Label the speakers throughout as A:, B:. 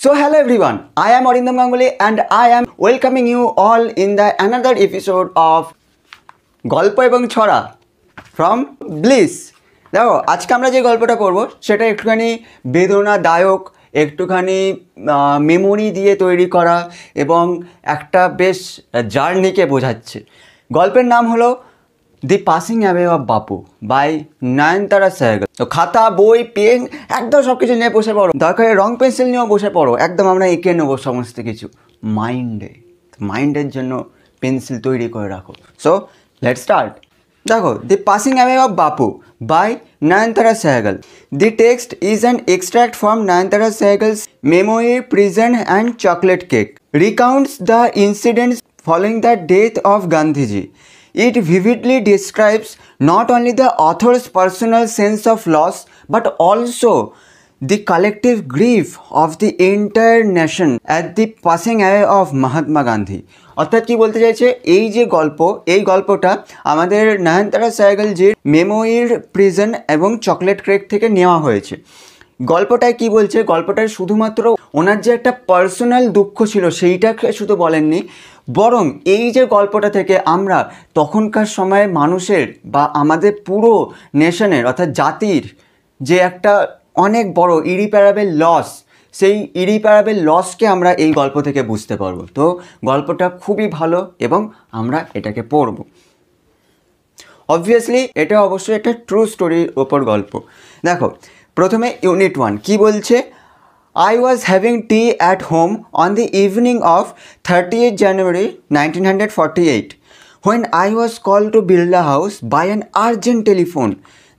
A: So hello everyone, I am Arindam Ganguly and I am welcoming you all in the another episode of গল্প এবং ছড়া from Bliss। দেখো আজকে আমরা যে গল্পটা পড়ব সেটা একটুখানি বেদনাদায়ক, একটুখানি মেমোরি দিয়ে তৈরি করা এবং একটা বেশ জার্নিকে বোঝাচ্ছে। গল্পের নাম হলো দি passing away of Bapu by Nayantara সেহগল। তো খাতা, বই, পেন একদম সব কিছু নিয়ে বসে পড়ো, দরকার রং পেন্সিল নিয়েও বসে পড়ো, একদম আমরা এঁকে নেবো সমস্ত কিছু মাইন্ডের জন্য পেন্সিল তৈরি করে রাখো। So let's start. দেখো, the passing away of Bapu by Nayantara Sahgal. The text is an extract from Nayanthara Sehagal's memoir Prison and Chocolate Cake. Recounts the incidents following the death of Gandhiji. It vividly describes not only the author's personal sense of loss but also the collective grief of the entire nation at the passing away of Mahatma Gandhi. অর্থাৎ কি বলতে চাইছে, এই যে গল্প, এই গল্পটা আমাদের নয়নতারা সেহগল যে মেমোইর প্রিজন এবং চকলেট কেক থেকে নেওয়া হয়েছে। গল্পটায় কি বলছে, গল্পটায় শুধুমাত্র ওনার যে একটা পার্সোনাল দুঃখ ছিল সেইটাকে শুধু বলেননি, বরং এই যে গল্পটা থেকে আমরা তখনকার সময়ে মানুষের বা আমাদের পুরো নেশনের অর্থাৎ জাতির যে একটা অনেক বড় ইরিপ্যারেবল লস, সেই ইরিপ্যারেবল লসকে আমরা এই গল্প থেকে বুঝতে পারবো। তো গল্পটা খুবই ভালো এবং আমরা এটাকে পড়ব। অবভিয়াসলি এটা অবশ্যই একটা ট্রু স্টোরির ওপর গল্প। দেখো, প্রথমে ইউনিট 1 কি বলছে। I was having tea at home on the evening of 30th January 1948 when I was called to Birla House by an urgent telephone.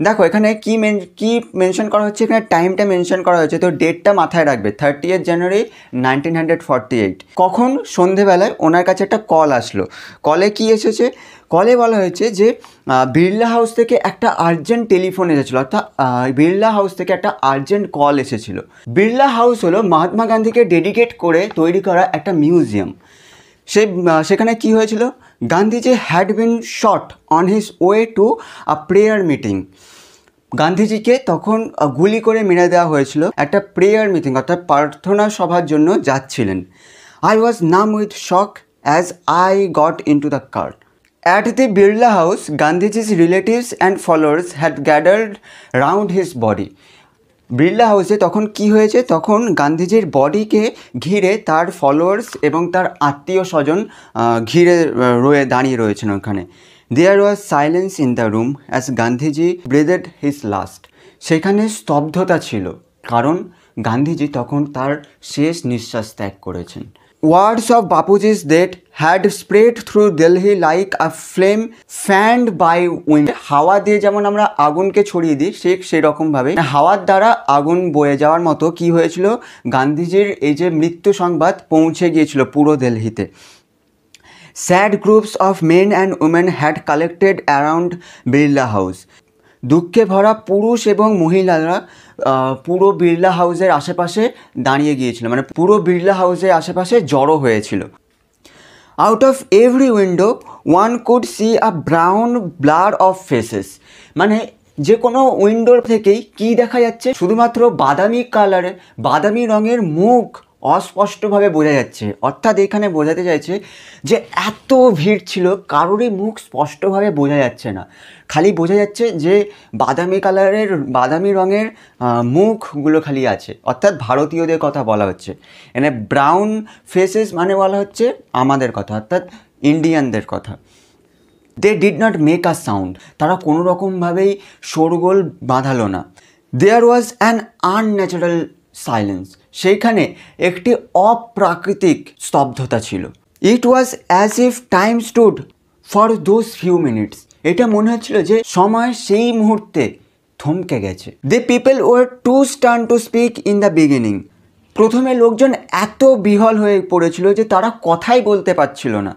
A: দেখো এখানে কি মেনশন করা হচ্ছে, এখানে টাইমটা মেনশন করা হয়েছে, তো ডেটটা মাথায় রাখবে 30th January 1948। কখন? সন্ধেবেলায় ওনার কাছে একটা কল আসলো। কলে কি এসেছে? কলে বলা হয়েছে যে বিড়লা হাউস থেকে একটা আর্জেন্ট টেলিফোন এসেছিলো, অর্থাৎ বিড়লা হাউস থেকে একটা আর্জেন্ট কল এসেছিলো। বিড়লা হাউস হলো মহাত্মা গান্ধীকে ডেডিকেট করে তৈরি করা একটা মিউজিয়াম। সেখানে কি হয়েছিল, Gandhiji had been shot on his way to a prayer meeting. গান্ধীজিকে তখন গুলি করে মেরে দেওয়া হয়েছিল, একটা প্রেয়ার মিটিং অর্থাৎ প্রার্থনা সভার জন্য যাচ্ছিলেন। আই ওয়াজ নাম with shock as I got into the car. At the Birla House, Gandhiji's relatives and followers had gathered round his body. Birla হাউসে তখন কি হয়েছে, তখন গান্ধীজির বডিকে ঘিরে তার ফলোয়ার্স এবং তার আত্মীয় স্বজন ঘিরে দাঁড়িয়ে রয়েছেন ওখানে। There was silence in the room as Gandhiji breathed his last. সেখানে স্তব্ধতা ছিল, কারণ গান্ধীজি তখন তার শেষ নিঃশ্বাস ত্যাগ করেছেন। Words of Bapuji's death had spread through Delhi like a flame fanned by wind. হাওয়া দিয়ে যেমন আমরা আগুনকে ছড়িয়ে দিই, সেরকমভাবে হাওয়ার দ্বারা আগুন বয়ে যাওয়ার মতো কি হয়েছিল, গান্ধীজির এই যে মৃত্যু সংবাদ পৌঁছে গিয়েছিল পুরো দিল্লিতে। Sad groups of men and women had collected around Birla House. দুঃখে ভরা পুরুষ এবং মহিলারা পুরো বিড়লা হাউসের আশেপাশে দাঁড়িয়ে গিয়েছিল, মানে পুরো বিড়লা হাউসের আশেপাশে জড়ো হয়েছিল। Out of every window one could see a brown blur of faces. মানে যে কোনো উইন্ডোর থেকেই কি দেখা যাচ্ছে, শুধুমাত্র বাদামি রঙের মুখ অস্পষ্টভাবে বোঝা যাচ্ছে। অর্থাৎ এখানে বোঝাতে চাইছে যে এত ভিড় ছিল, কারোরই মুখ স্পষ্টভাবে বোঝা যাচ্ছে না, খালি বোঝা যাচ্ছে যে বাদামি রঙের মুখগুলো খালি আছে। অর্থাৎ ভারতীয়দের কথা বলা হচ্ছে, এখানে ব্রাউন ফেসেস মানে বলা হচ্ছে আমাদের কথা, অর্থাৎ ইন্ডিয়ানদের কথা। They did not make a sound, তারা কোনো রকমভাবেই শোরগোল বাঁধালো না। There was an unnatural silence, সেইখানে একটি অপ্রাকৃতিক স্তব্ধতা ছিল। It was as if time stood for those few minutes, এটা মনে হচ্ছিল যে সময় সেই মুহূর্তে থমকে গেছে। The people were too stunned to speak in the beginning. প্রথমে লোকজন এত বিহ্বল হয়ে পড়েছিল যে তারা কথাই বলতে পারছিল না।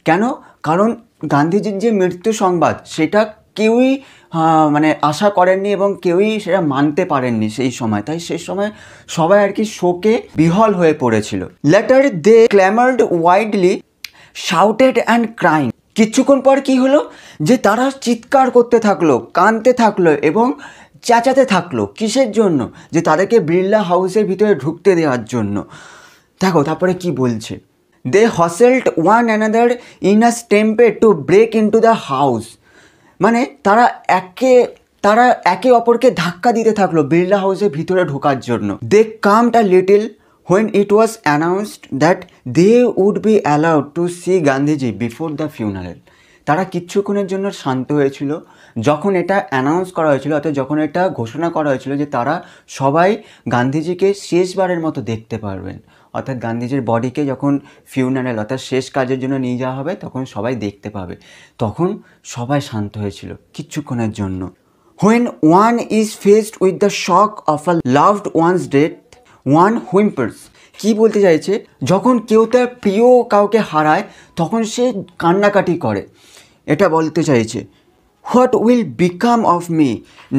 A: কেন? কারণ গান্ধীজির যে মৃত্যু সংবাদ সেটা কেউই মানে আশা করেননি এবং কেউই সেটা মানতে পারেননি সেই সময়, তাই সেই সময় সবাই আর কি শোকে বিহ্বল হয়ে পড়েছিল। Later they clamoured wildly, shouted and crying. কিছুক্ষণ পর কি হলো, যে তারা চিৎকার করতে থাকলো, কাঁদতে থাকলো এবং চেঁচাতে থাকলো। কিসের জন্য? যে তাদেরকে বিড়লা হাউসের ভিতরে ঢুকতে দেওয়ার জন্য। দেখো তারপরে কি বলছে, they hustled one another in a stampede to break into the house. মানে তারা একে অপরকে ধাক্কা দিতে থাকলো বিড়লা হাউসের ভিতরে ঢোকার জন্য। They calmed a little when it was announced that they would be allowed to see Gandhiji before the funeral। তারা কিছুক্ষণের জন্য শান্ত হয়েছিল যখন এটা অ্যানাউন্স করা হয়েছিল, অর্থাৎ যখন এটা ঘোষণা করা হয়েছিল যে তারা সবাই গান্ধীজিকে শেষবারের মতো দেখতে পারবেন, অর্থাৎ গান্ধীজির বডিকে যখন ফিউনারেল অর্থাৎ শেষ কাজের জন্য নিয়ে যাওয়া হবে তখন সবাই দেখতে পাবে। তখন সবাই শান্ত হয়েছিল কিছুক্ষণের জন্য। when one is faced with the shock of a loved one's death, one whimpers। কি বলতে চাইছে, যখন কেউ তার প্রিয় কাউকে হারায় তখন সে কান্নাকাটি করে, এটা বলতে চাইছে। What will become of me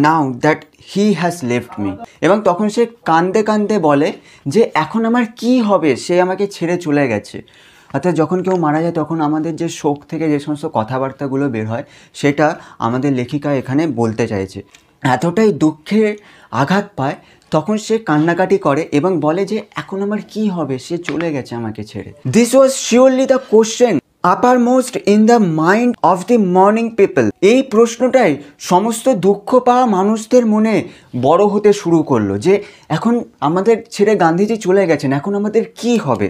A: now that he has left me. এবং তখন সে কান্দে কান্দে বলে যে এখন আমার কি হবে, সে আমাকে ছেড়ে চলে গেছে। অর্থাৎ যখন কেউ মারা যায় তখন আমাদের যে শোক থেকে যে সমস্ত কথাবার্তাগুলো বের হয় সেটা আমাদের লেখিকা এখানে বলতে চাইছে। এতটাই দুঃখে আঘাত পায় তখন সে কান্নাকাটি করে এবং বলে যে এখন আমার কি হবে, সে চলে গেছে আমাকে ছেড়ে। This was surely the question uppermost in the mind of the morning people. এই প্রশ্নটাই সমস্ত দুঃখ পাওয়া মানুষদের মনে বড় হতে শুরু করলো যে এখন আমাদের ছেড়ে গান্ধীজি চলে গেছেন, এখন আমাদের কি হবে।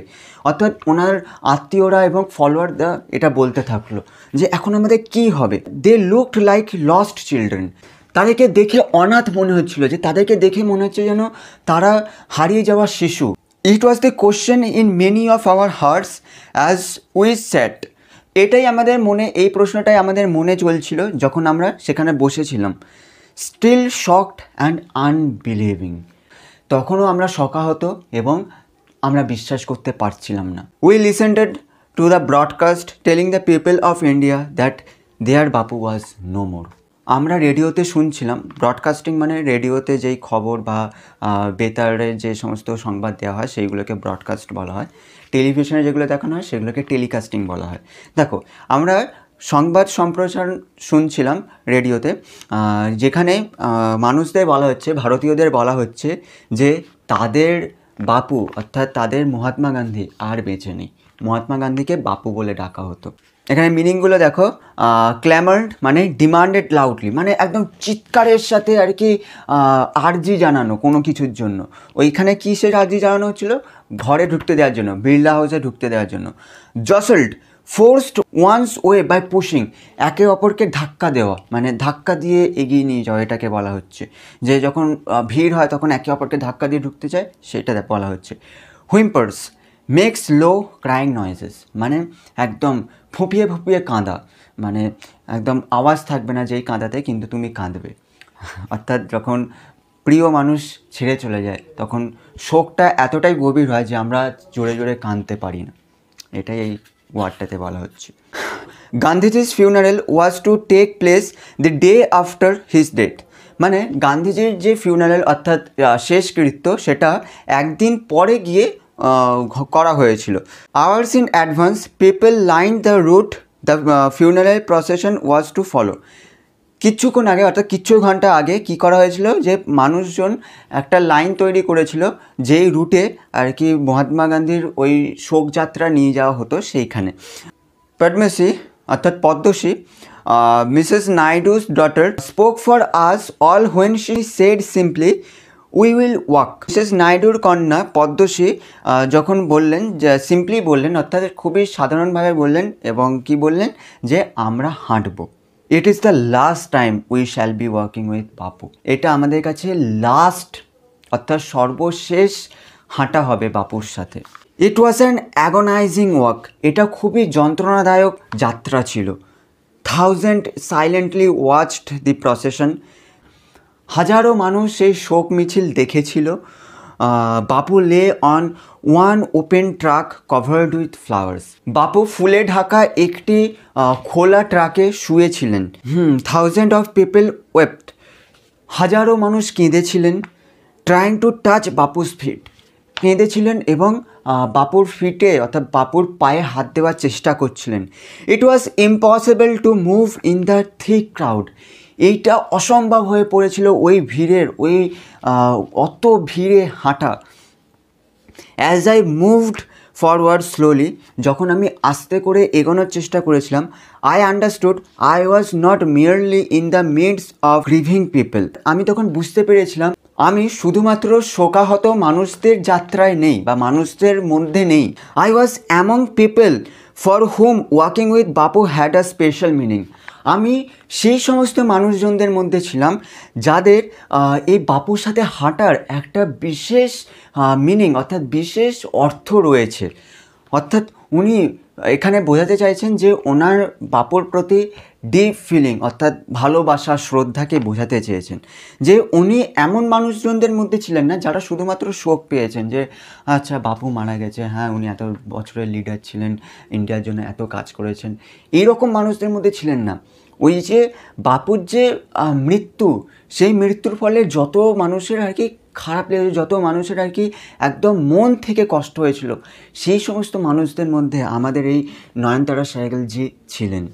A: অর্থাৎ ওনার আত্মীয়রা এবং ফলোয়াররা এটা বলতে থাকলো যে এখন আমাদের কি হবে। They looked like lost children. তাদেরকে দেখে অনাথ মনে হচ্ছিল, যে তাদেরকে দেখে মনে হচ্ছে যেন তারা হারিয়ে যাওয়া শিশু। It was the question in many of our hearts as we sat. এটাই আমাদের মনে, এই প্রশ্নটাই আমাদের মনে চলছিল যখন আমরা সেখানে বসেছিলাম। Still shocked and unbelieving. তখনও আমরা শোকাহত এবং আমরা বিশ্বাস করতে পারছিলাম না। We listened to the broadcast telling the people of India that their Bapu was no more. আমরা রেডিওতে শুনছিলাম, ব্রডকাস্টিং মানে রেডিওতে যেই খবর বা বেতারে যে সমস্ত সংবাদ দেওয়া হয় সেইগুলোকে ব্রডকাস্ট বলা হয়। টেলিভিশনে যেগুলো দেখানো হয় সেগুলোকে টেলিকাস্টিং বলা হয়। দেখো আমরা সংবাদ সম্প্রচার শুনছিলাম রেডিওতে, যেখানে মানুষদের বলা হচ্ছে, ভারতীয়দের বলা হচ্ছে যে তাদের বাপু অর্থাৎ তাদের মহাত্মা গান্ধী আর বেঁচে নেই। মহাত্মা গান্ধীকে বাপু বলে ডাকা হতো। এখানে মিনিংগুলো দেখো, ক্ল্যামার্ড মানে ডিমান্ডেড লাউডলি, মানে একদম চিৎকারের সাথে আর কি আর্জি জানানো কোনো কিছুর জন্য। ওইখানে কিসের আর্জি জানানো হচ্ছিলো, ঘরে ঢুকতে দেওয়ার জন্য, বিড়লা হাউসে ঢুকতে দেওয়ার জন্য। Jostled forced one's way by pushing, একে অপরকে ধাক্কা দেওয়া, মানে ধাক্কা দিয়ে এগিয়ে নিয়ে যাওয়া, এটাকে বলা হচ্ছে। যে যখন ভিড় হয় তখন একে অপরকে ধাক্কা দিয়ে ঢুকতে চায়, সেটা বলা হচ্ছে। হুইম্পার্স মেক্স লো ক্রাইং নয়েজেস, মানে একদম ফুঁপিয়ে ফুঁপিয়ে কাঁদা, মানে একদম আওয়াজ থাকবে না যেই কাঁদাতে, কিন্তু তুমি কাঁদবে। অর্থাৎ যখন প্রিয় মানুষ ছেড়ে চলে যায় তখন শোকটা এতটাই গভীর হয় যে আমরা জোরে জোরে কাঁদতে পারি না, এটাই এই ওয়ার্ডটাতে বলা হচ্ছে। গান্ধীজি's funeral was to take place the day after his death। মানে গান্ধীজির যে ফিউনারেল অর্থাৎ শেষকৃত্য সেটা একদিন পরে গিয়ে করা হয়েছিল। Hours in advance people line the route the funeral procession was to follow. কিছুক্ষণ আগে অর্থাৎ কিছু ঘন্টা আগে কি করা হয়েছিল, যে মানুষজন একটা লাইন তৈরি করেছিল যেই রুটে আর কি মহাত্মা গান্ধীর ওই শোকযাত্রা নিয়ে যাওয়া হতো সেইখানে। পদ্মশ্রী অর্থাৎ Padmashri, Mrs Naidu's daughter spoke for us all when she said simply we will walk. Mrs নাইডুর কন্যা পদ্মশ্রী যখন বললেন, যে সিম্পলি বললেন অর্থাৎ খুবই সাধারণভাবে বললেন এবং কি বললেন, যে আমরা হাঁটবো। It is the last time we shall be walking with Bapu. এটা আমাদের কাছে লাস্ট অর্থাৎ সর্বশেষ হাঁটা হবে বাপুর সাথে। It was an agonising walk. এটা খুবই যন্ত্রণাদায়ক যাত্রা ছিল। Thousand silently watched the procession. হাজারো মানুষ সেই শোক মিছিল দেখেছিল। Bapu lay on one open truck covered with flowers. Bapu ফুলে ঢাকা একটি খোলা ট্রাকে শুয়েছিলেন। Thousand of people wept. হাজারো মানুষ কেঁদেছিলেন। Trying to touch Bapu's feet. কেঁদেছিলেন এবং বাপুর ফিটে অর্থাৎ বাপুর পায়ে হাত দেওয়ার চেষ্টা করছিলেন। It was impossible to move in the thick crowd. এইটা অসম্ভব হয়ে পড়েছিল ওই ভিড়ের, ওই অত ভিড়ে হাঁটা। As I moved forward slowly, যখন আমি আস্তে করে এগোনোর চেষ্টা করেছিলাম, I understood I was not merely in the midst of grieving people. আমি তখন বুঝতে পেরেছিলাম আমি শুধুমাত্র শোকাহত মানুষদের যাত্রায় নেই বা মানুষদের মধ্যে নেই। I was among people for hmm walking with Bapu had a special meaning. আমি সেই সমস্ত মানুষজনদের মধ্যে ছিলাম যাদের এই বাপুর সাথে হাঁটার একটা বিশেষ মিনিং অর্থাৎ বিশেষ অর্থ রয়েছে। অর্থাৎ উনি এখানে বোঝাতে চাইছেন যে ওনার বাপুর প্রতি ডিপ ফিলিং অর্থাৎ ভালোবাসা শ্রদ্ধাকে বোঝাতে চেয়েছেন, যে উনি এমন মানুষজনদের মধ্যে ছিলেন না যারা শুধুমাত্র শোক পেয়েছেন যে আচ্ছা বাপু মারা গেছে, হ্যাঁ উনি এত বছরের লিডার ছিলেন, ইন্ডিয়ার জন্য এত কাজ করেছেন, এইরকম মানুষদের মধ্যে ছিলেন না। ওই যে বাপুর যে মৃত্যু, সেই মৃত্যুর ফলে যত মানুষের আর কি খারাপ লেগেছে, যত মানুষের আর কি একদম মন থেকে কষ্ট হয়েছিল, সেই সমস্ত মানুষদের মধ্যে আমাদের এই নয়নতারা সহগলজি ছিলেন।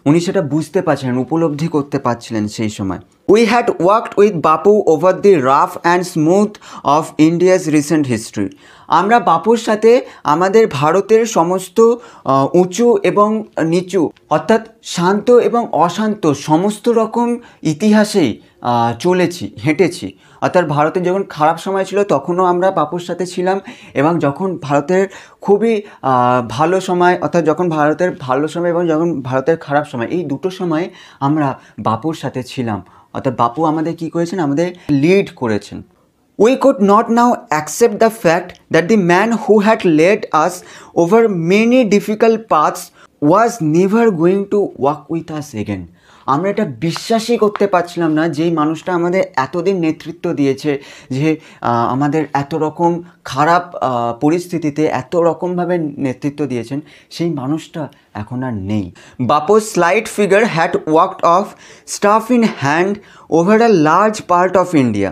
A: উনি সেটা বুঝতে পারছিলেন, উপলব্ধি করতে পারছিলেন সেই সময়। We had worked with Bapu over the rough and smooth of India's recent history. আমরা বাপুর সাথে আমাদের ভারতের সমস্ত উঁচু এবং নিচু অর্থাৎ শান্ত এবং অশান্ত সমস্ত রকম ইতিহাসেই চলেছি, হেঁটেছি। অর্থাৎ ভারতের যখন খারাপ সময় ছিল তখনও আমরা বাপুর সাথে ছিলাম, এবং যখন ভারতের খুবই ভালো সময় অর্থাৎ যখন ভারতের ভালো সময় এবং যখন ভারতের খারাপ সময়, এই দুটো সময়ে আমরা বাপুর সাথে ছিলাম। অর্থাৎ বাপু আমাদের কী করেছেন, আমাদের লিড করেছেন। We could not now accept the fact that the man who had led us over many difficult paths was never going to walk with us again. আমরা এটা বিশ্বাসই করতে পারছিলাম না যেই মানুষটা আমাদের এতদিন নেতৃত্ব দিয়েছে, যে আমাদের এত রকম খারাপ পরিস্থিতিতে এত রকমভাবে নেতৃত্ব দিয়েছেন, সেই মানুষটা এখন আর নেই। বাপুর slight figure had walked of staff in hand over a large part of India.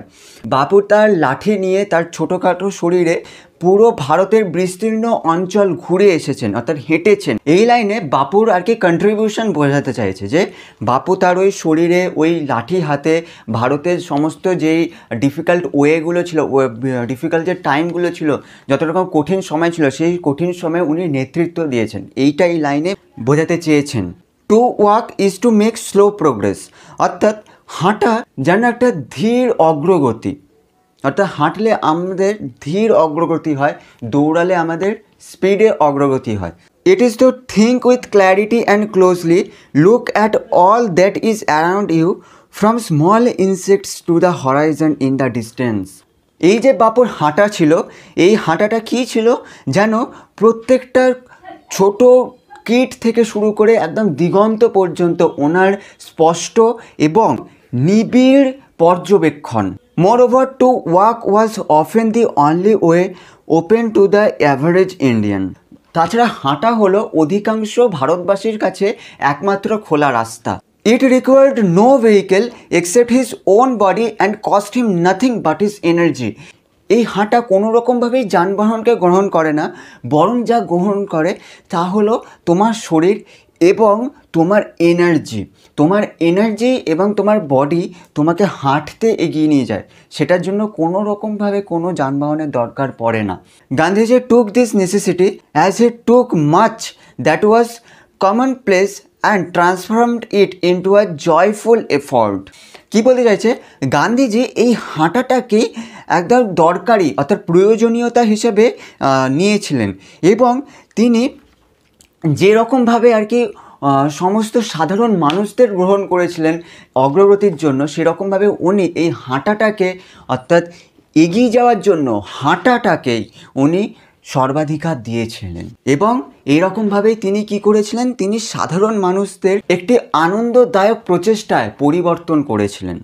A: বাপু তার লাঠি নিয়ে তার ছোটোখাটো শরীরে পুরো ভারতের বিস্তীর্ণ অঞ্চল ঘুরে এসেছেন অর্থাৎ হেঁটেছেন। এই লাইনে বাপুর আর কি কন্ট্রিবিউশন বোঝাতে চাইছে যে বাপু তার ওই শরীরে ওই লাঠি হাতে ভারতের সমস্ত যেই ডিফিকাল্ট ওয়েগুলো ছিল, ডিফিকাল্ট যে টাইমগুলো ছিল, যত রকম কঠিন সময় ছিল, সেই কঠিন সময়ে উনি নেতৃত্ব দিয়েছেন, এইটা এই লাইনে বোঝাতে চেয়েছেন। To walk is to make slow progress, অর্থাৎ হাঁটা যেন একটা ধীর অগ্রগতি, অর্থাৎ হাঁটলে আমাদের ধীর অগ্রগতি হয়, দৌড়ালে আমাদের স্পিডে অগ্রগতি হয়। It is to think with clarity and closely, look at all that is around you from small insects to the horizon in the distance. এই যে বাপুর হাঁটা ছিল, এই হাঁটাটা কী ছিল, যেন প্রত্যেকটা ছোট কীট থেকে শুরু করে একদম দিগন্ত পর্যন্ত ওনার স্পষ্ট এবং নিবিড় পর্যবেক্ষণ। Moreover, to walk was often the only way open to the average Indian. তাছাড়া হাঁটা হলো অধিকাংশ ভারতবাসীর কাছে একমাত্র খোলা রাস্তা। It required no vehicle except his own body and cost him nothing but his energy. এই হাঁটা কোনো রকমভাবেই যানবাহনকে গ্রহণ করে না, বরং যা গ্রহণ করে তা হলো তোমার শরীর এবং তোমার এনার্জি এবং তোমার বডি তোমাকে হাঁটতে এগিয়ে নিয়ে যায়, সেটার জন্য কোনো রকমভাবে কোনো যানবাহনের দরকার পড়ে না। Gandhiji took this necessity as he took much that was common place and transformed it into a joyful effort. কী বলতে চাইছে, গান্ধীজি এই হাঁটাটাকেই একদম দরকারি অর্থাৎ প্রয়োজনীয়তা হিসেবে নিয়েছিলেন, এবং তিনি যেরকমভাবে আর কি সমস্ত সাধারণ মানুষদের গ্রহণ করেছিলেন অগ্রগতির জন্য, সেরকমভাবে উনি এই হাঁটাটাকে অর্থাৎ এগিয়ে যাওয়ার জন্য হাঁটাটাকেই উনি সর্বাধিকার দিয়েছিলেন। এবং এইরকমভাবেই তিনি কি করেছিলেন, তিনি সাধারণ মানুষদের একটি আনন্দদায়ক প্রচেষ্টায় পরিবর্তন করেছিলেন।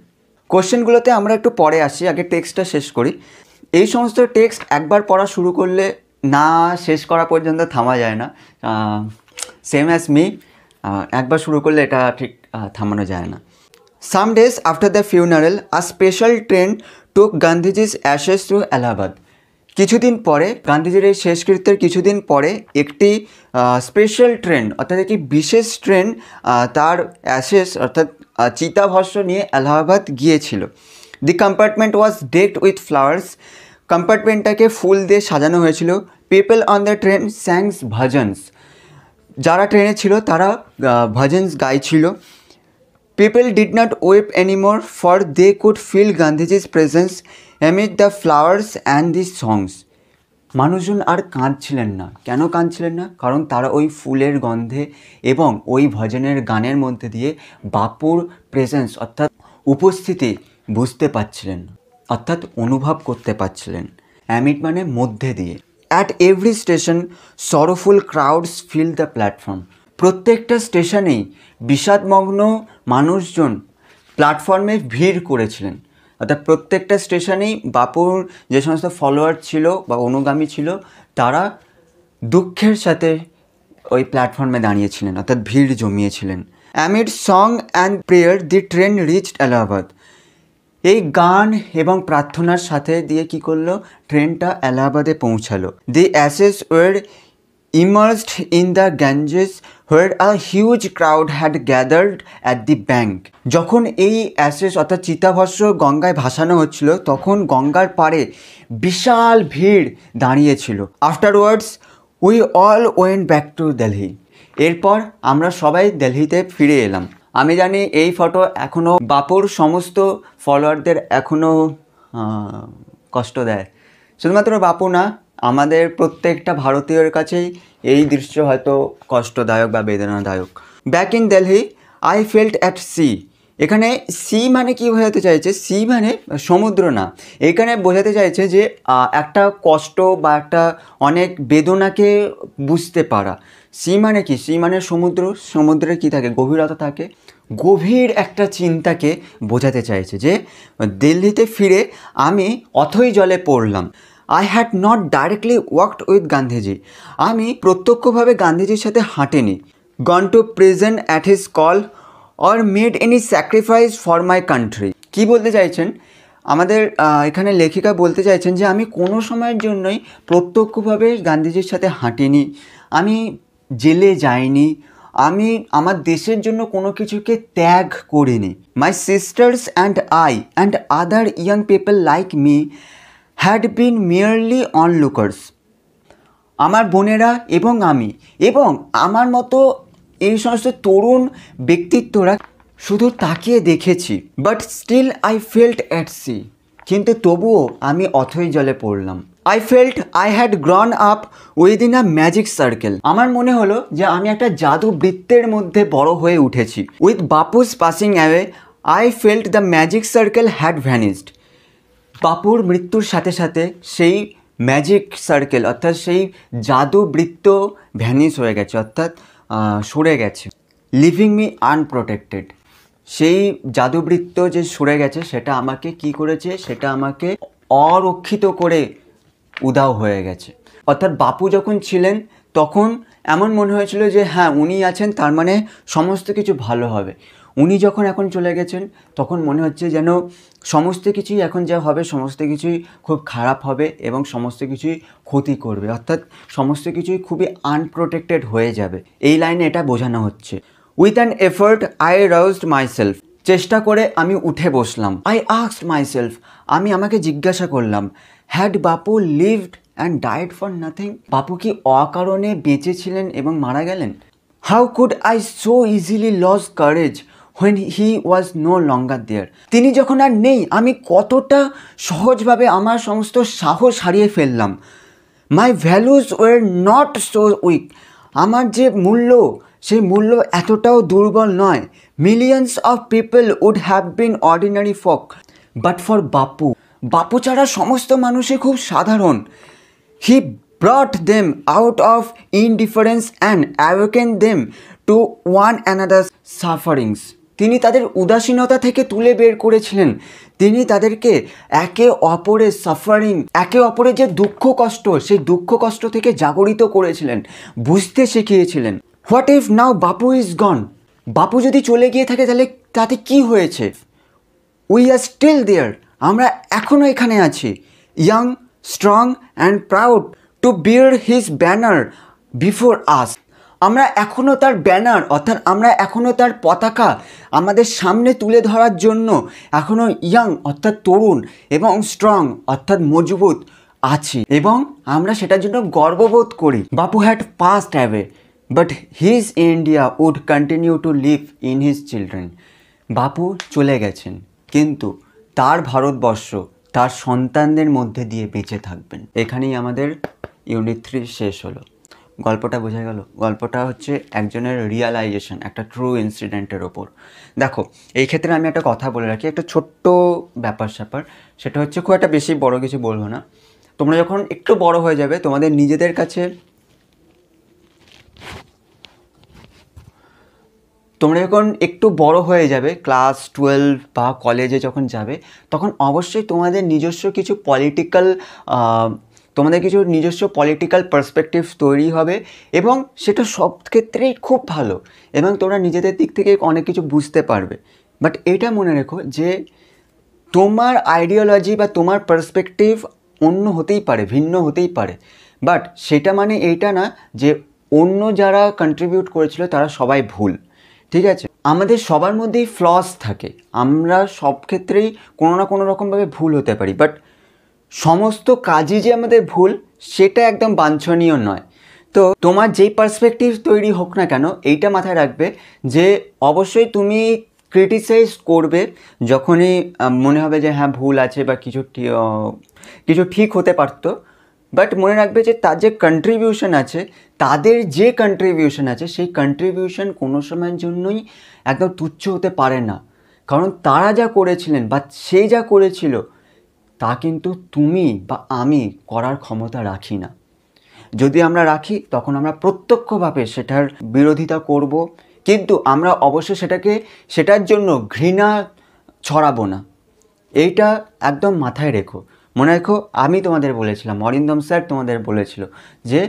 A: কোশ্চেনগুলোতে আমরা একটু পরে আসি, আগে টেক্সটটা শেষ করি। এই সমস্ত টেক্সট একবার পড়া শুরু করলে না শেষ করা পর্যন্ত থামা যায় না, সেম অ্যাজ মি, একবার শুরু করলে এটা ঠিক থামানো যায় না। Some days after the funeral a special train took Gandhiji's ashes to Allahabad. কিছুদিন পরে, গান্ধীজির এই শেষকৃত্যের কিছুদিন পরে একটি স্পেশাল ট্রেন অর্থাৎ একটি বিশেষ ট্রেন তার অ্যাশেস অর্থাৎ চিতাভস্ম নিয়ে এলাহাবাদ গিয়েছিল। The compartment was decked with flowers কম্পার্টমেন্টটাকে ফুল দিয়ে সাজানো হয়েছিল। People on the train sang bhajans, যারা ট্রেনে ছিল তারা ভজনস গাইছিল। People did not weep anymore for they could feel Gandhiji's presence amid the flowers and the songs. মানুষজন আর কাঁদছিলেন না। কেন কাঁদছিলেন না? কারণ তারা ওই ফুলের গন্ধে এবং ওই ভজনের গানের মধ্যে দিয়ে বাপুর প্রেজেন্স অর্থাৎ উপস্থিতি বুঝতে পারছিলেন, অর্থাৎ অনুভব করতে পারছিলেন। অ্যামিড মানে মধ্যে দিয়ে। At every station sorrowful crowds fill the platform. প্রত্যেকটা স্টেশনেই বিষাদমগ্ন মানুষজন প্ল্যাটফর্মে ভিড় করেছিলেন। অর্থাৎ প্রত্যেকটা স্টেশনেই বাপুর যে সমস্ত ফলোয়ার ছিল বা অনুগামী ছিল তারা দুঃখের সাথে ওই প্ল্যাটফর্মে দাঁড়িয়েছিলেন, অর্থাৎ ভিড় জমিয়েছিলেন। Amid song and prayer the train reached Allahabad. এই গান এবং প্রার্থনার সাথে দিয়ে কি করলো, ট্রেনটা এলাহাবাদে পৌঁছালো। The ashes were immersed in the Ganges where a huge crowd had gathered at the bank. যখন এই অ্যাসেস অর্থাৎ চিতাভস্ম গঙ্গায় ভাসানো হচ্ছিল তখন গঙ্গার পাড়ে বিশাল ভিড় দাঁড়িয়েছিল। Afterwards we all went back to Delhi. এরপর আমরা সবাই দিল্লিতে ফিরে এলাম। আমি জানি এই ফটো এখনও বাপুর সমস্ত ফলোয়ারদের এখনও কষ্ট দেয়। শুধুমাত্র বাপু না, আমাদের প্রত্যেকটা ভারতীয়র কাছেই এই দৃশ্য হয়তো কষ্টদায়ক বা বেদনাদায়ক। Back in Delhi I felt at sea. এখানে সি মানে কী বোঝাতে চাইছে? সি মানে সমুদ্র না, এখানে বোঝাতে চাইছে যে একটা কষ্ট বা একটা অনেক বেদনাকে বুঝতে পারা। সি মানে কি? সি মানে সমুদ্র। সমুদ্রে কী থাকে? গভীরতা থাকে। গভীর একটা চিন্তাকে বোঝাতে চাইছে যে দিল্লিতে ফিরে আমি অথই জলে পড়লাম। I had not directly worked with Gandhiji. আমি প্রত্যক্ষভাবে গান্ধীজির সাথে হাঁটিনি। Gone to present at his call or made any sacrifice for my country. কী বলতে চাইছেন? আমাদের এখানে লেখিকা বলতে চাইছেন যে আমি কোনো সময়ের জন্যই প্রত্যক্ষভাবে গান্ধীজির সাথে হাঁটিনি, আমি জেলে যাইনি, আমি আমার দেশের জন্য কোনো কিছুকে ত্যাগ করিনি। My sisters and I and other young people like me had been merely onlookers. আমার বোনেরা এবং আমি এবং আমার মতো এই সমস্ত তরুণ ব্যক্তিত্বরা শুধু তাকিয়ে দেখেছি। But still I felt at sea. কিন্তু তবুও আমি অথই জলে পড়লাম। I felt I had grown up within a magic circle. আমার মনে হলো যে আমি একটা জাদু বৃত্তের মধ্যে বড় হয়ে উঠেছি। With Bapu's passing away I felt the magic circle had vanished. বাপুর মৃত্যুর সাথে সাথে সেই ম্যাজিক সার্কেল অর্থাৎ সেই জাদু বৃত্ত ভ্যানিস হয়ে গেছে, অর্থাৎ সরে গেছে। Living me unprotected. সেই জাদুবৃত্ত যে সরে গেছে সেটা আমাকে কি করেছে? সেটা আমাকে অরক্ষিত করে উধাও হয়ে গেছে। অর্থাৎ বাপু যখন ছিলেন তখন এমন মনে হয়েছিল যে হ্যাঁ উনি আছেন, তার মানে সমস্ত কিছু ভালো হবে। উনি যখন এখন চলে গেছেন তখন মনে হচ্ছে যেন সমস্ত কিছুই এখন যা হবে সমস্ত কিছুই খুব খারাপ হবে এবং সমস্ত কিছুই ক্ষতি করবে, অর্থাৎ সমস্ত কিছুই খুবই আনপ্রোটেক্টেড হয়ে যাবে। এই লাইনে এটা বোঝানো হচ্ছে। With an effort I roused myself. চেষ্টা করে আমি উঠে বসলাম। I asked myself. আমি আমাকে জিজ্ঞাসা করলাম, had Bapu lived and died for nothing. Bapu কি অকারণে বেঁচে ছিলেন এবং মারা গেলেন? How could I so easily lose courage when he was no longer there। তিনি যখন আর নেই আমি কতটা সহজভাবে আমার সমস্ত সাহস হারিয়ে ফেললাম। My values were not so weak. আমার যে মূল্য সেই মূল্য এতটাও দুর্বল নয়। Millions of people would have been ordinary folk but for Bapu. Bapu ছাড়া সমস্ত মানুষই খুব সাধারণ। He brought them out of indifference and awaken them to one another sufferings. তিনি তাদের উদাসীনতা থেকে তুলে বের করেছিলেন। তিনি তাদেরকে একে অপরের সাফারিং, একে অপরের যে দুঃখ কষ্ট, সেই দুঃখ কষ্ট থেকে জাগরিত করেছিলেন, বুঝতে শিখিয়েছিলেন। What if now Bapu is গন। বাপু যদি চলে গিয়ে থাকে তাহলে তাতে কি হয়েছে? We are still there. আমরা এখনও এখানে আছি। Young, strong and proud to bear his banner before us. আমরা এখনও তার ব্যানার অর্থাৎ আমরা এখনও তার পতাকা আমাদের সামনে তুলে ধরার জন্য এখনও ইয়াং অর্থাৎ তরুণ এবং স্ট্রং অর্থাৎ মজবুত আছি এবং আমরা সেটার জন্য গর্ববোধ করি। Bapu had passed away but his India would continue to live in his children. Bapu চলে গেছেন কিন্তু তার ভারতবর্ষ তার সন্তানদের মধ্যে দিয়ে বেঁচে থাকবেন। এখানেই আমাদের ইউনিট 3 শেষ হলো। গল্পটা বোঝা গেল? গল্পটা হচ্ছে একজনের রিয়ালাইজেশন একটা ট্রু ইনসিডেন্টের ওপর। দেখো এই ক্ষেত্রে আমি একটা কথা বলে রাখি, একটা ছোট্ট ব্যাপার স্যাপার, সেটা হচ্ছে খুব একটা বেশি বড় কিছু বলবো না। তোমরা যখন একটু বড় হয়ে যাবে তোমাদের নিজেদের কাছে তোমরা যখন একটু বড় হয়ে যাবে ক্লাস 12 বা কলেজে যখন যাবে তখন অবশ্যই তোমাদের নিজস্ব কিছু পলিটিক্যাল পার্সপেক্টিভস তৈরি হবে এবং সেটা সব ক্ষেত্রেই খুব ভালো এবং তোমরা নিজেদের দিক থেকে অনেক কিছু বুঝতে পারবে। বাট এটা মনে রেখো যে তোমার আইডিওলজি বা তোমার পার্সপেক্টিভ অন্য হতেই পারে, ভিন্ন হতেই পারে, বাট সেটা মানে এইটা না যে অন্য যারা কন্ট্রিবিউট করেছিল তারা সবাই ভুল। ঠিক আছে, আমাদের সবার মধ্যেই ফ্লস থাকে, আমরা সব ক্ষেত্রেই কোনো না কোনো রকমভাবে ভুল হতে পারি, বাট সমস্ত কাজই যে আমাদের ভুল সেটা একদম বাঞ্ছনীয় নয়। তো তোমার যেই পার্সপেক্টিভ তৈরি হোক না কেন এইটা মাথায় রাখবে যে অবশ্যই তুমি ক্রিটিসাইজ করবে যখনই মনে হবে যে হ্যাঁ ভুল আছে বা কিছু ঠিক হতে পারতো, বাট মনে রাখবে যে তার যে কন্ট্রিবিউশন আছে, তাদের যে কন্ট্রিবিউশন আছে সেই কন্ট্রিবিউশন কোনো সময়ের জন্যই একদম তুচ্ছ হতে পারে না, কারণ তারা যা করেছিলেন বা সে যা করেছিল তা কিন্তু তুমি বা আমি করার ক্ষমতা রাখি না। যদি আমরা রাখি তখন আমরা প্রত্যক্ষভাবে সেটার বিরোধিতা করব, কিন্তু আমরা অবশ্যই সেটার জন্য ঘৃণা ছড়াবো না। এইটা একদম মাথায় রেখো। মনে রেখো আমি তোমাদের বলেছিলাম, অরিন্দম স্যার তোমাদের বলেছিল যে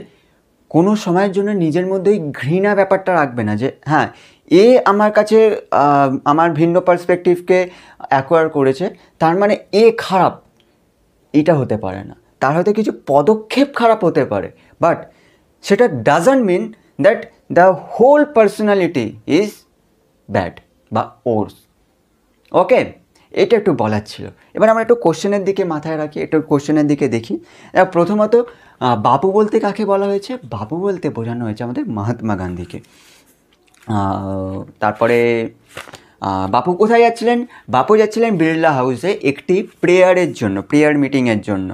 A: কোনো সময়ের জন্য নিজের মধ্যেই ঘৃণা ব্যাপারটা রাখবে না যে হ্যাঁ এ আমার কাছে আমার ভিন্ন পার্সপেক্টিভকে অ্যাকোয়ার করেছে তার মানে এ খারাপ, এটা হতে পারে না। তার হয়তো কিছু পদক্ষেপ খারাপ হতে পারে, বাট সেটা doesn't mean that the whole personality is bad বা ওর্স। ওকে, এটা একটু বলার ছিল। এবার আমরা একটু কোশ্চেনের দিকে মাথায় রাখি, একটু কোশ্চেনের দিকে দেখি। প্রথমত বাপু বলতে কাকে বলা হয়েছে? বাপু বলতে বোঝানো হয়েছে আমাদের মহাত্মা গান্ধীকে। তারপরে বাপু কোথায় যাচ্ছিলেন? বাপু যাচ্ছিলেন বিড়লা হাউসে একটি প্রেয়ার মিটিংয়ের জন্য।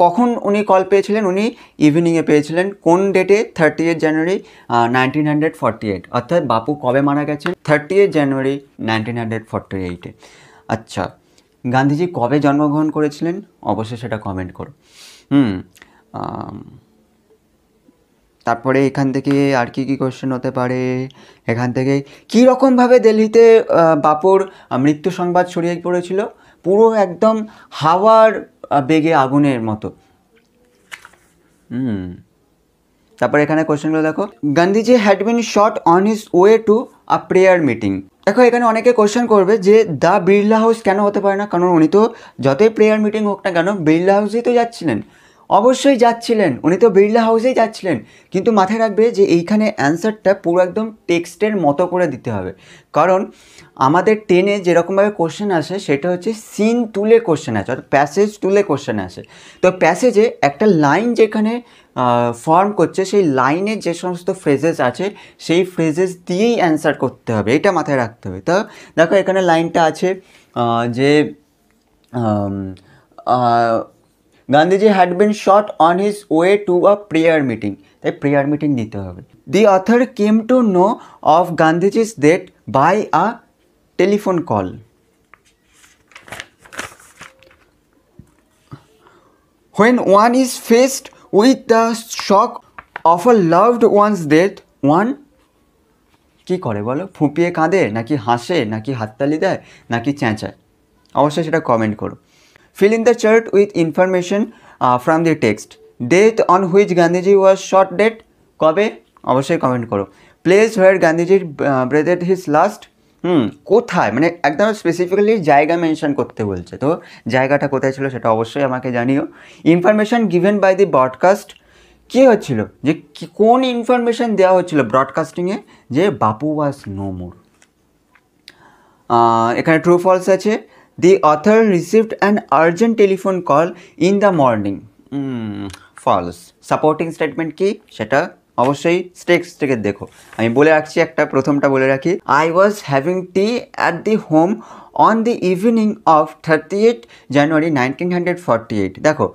A: কখন উনি কল পেয়েছিলেন? উনি ইভিনিংয়ে পেয়েছিলেন। কোন ডেটে? 30 জানুয়ারি 1948। অর্থাৎ বাপু কবে মারা গেছেন? 30 জানুয়ারি 1948-এ। আচ্ছা, গান্ধীজি কবে জন্মগ্রহণ করেছিলেন? অবশ্যই সেটা কমেন্ট করো। তারপরে এখান থেকে আর কি কোশ্চেন হতে পারে? এখান থেকে কী রকমভাবে দিল্লিতে বাপুর মৃত্যু সংবাদ ছড়িয়ে পড়েছিল? পুরো একদম হাওয়ার বেগে আগুনের মতো। তারপরে এখানে কোশ্চেনগুলো দেখো। Gandhiji had been shot on his way to a prayer meeting. দেখো এখানে অনেকে কোশ্চেন করবে যে দ্য বিড়লা হাউস কেন হতে পারে না, কারণ উনি তো যতই প্রেয়ার মিটিং হোক না কেন বিড়লা হাউসেই তো যাচ্ছিলেন। অবশ্যই যাচ্ছিলেন, উনি তো বিড়লা হাউসেই যাচ্ছিলেন, কিন্তু মাথায় রাখবে যে এইখানে অ্যান্সারটা পুরো একদম টেক্সটের মতো করে দিতে হবে, কারণ আমাদের 10-এ যেরকমভাবে কোশ্চেন আসে সেটা হচ্ছে সিন তুলে কোশ্চেন আসে, অর্থাৎ প্যাসেজ তুলে কোশ্চেন আসে। তো প্যাসেজে একটা লাইন যেখানে ফর্ম করছে সেই লাইনের যে সমস্ত ফ্রেজেস আছে সেই ফ্রেজেস দিয়েই অ্যান্সার করতে হবে, এটা মাথায় রাখতে হবে। তো দেখো এখানে লাইনটা আছে যে Gandhiji had been shot on his way to a prayer meeting, তাই প্রেয়ার মিটিং দিতে হবে। The author came to know of Gandhiji's death by a telephone call. When one is faced with the shock of a loved one's death, one কী করে বলো? ফুঁপিয়ে কাঁদে, নাকি হাসে, নাকি হাততালি দেয়, নাকি চেঁচায়? অবশ্যই সেটা কমেন্ট করো। Fill in the chart with information from the text. Date on which Gandhiji was shot dead, কবে? অবশ্যই কমেন্ট করো। Place where Gandhiji breathed his last, কোথায়, মানে একদম স্পেসিফিক্যালি জায়গা মেনশন করতে বলছে, তো জায়গাটা কোথায় ছিল সেটা অবশ্যই আমাকে জানিও। Information given by the broadcast, কী হচ্ছিল, যে কোন ইনফরমেশান দেওয়া হচ্ছিল ব্রডকাস্টিংয়ে, যে বাপু ওয়াজ নো মোর। এখানে ট্রু ফলস আছে। The author received an urgent telephone call in the morning, false. Supporting statement কি সেটা অবশ্যই টেক্সট থেকে দেখো, আমি বলে রাখছি একটা, প্রথমটা বলে রাখি। I was having tea at the home on the evening of 30th January 1948। দেখো,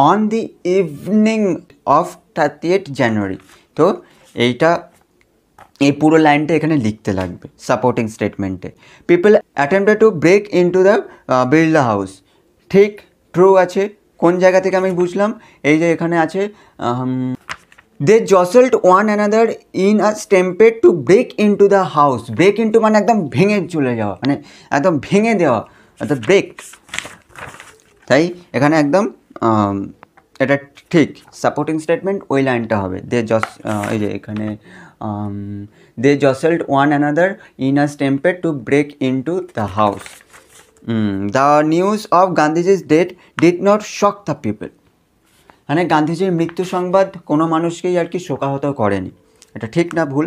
A: on the evening of 30th January, তো এইটা এই পুরো লাইনটা এখানে লিখতে লাগবে সাপোর্টিং স্টেটমেন্টে। People attempted to break in two the Birla House, ঠিক ট্রু আছে। কোন জায়গা থেকে আমি বুঝলাম, এই যে এখানে আছে, they jostled one another in a stampede to break in two the house. Break into মানে একদম ভেঙে চলে যাওয়া, মানে একদম ভেঙে দেওয়া, অর্থাৎ ব্রেক। তাই এখানে একদম এটা ঠিক সাপোর্টিং স্টেটমেন্ট ওই লাইনটা হবে। এই যে এখানে they jostled one another in a stampede to break in two the house. The news of Gandhiji's death did not shock the people, মানে গান্ধীজির মৃত্যু সংবাদ কোনো মানুষকেই আর কি শোকাহত করেনি। এটা ঠিক না ভুল?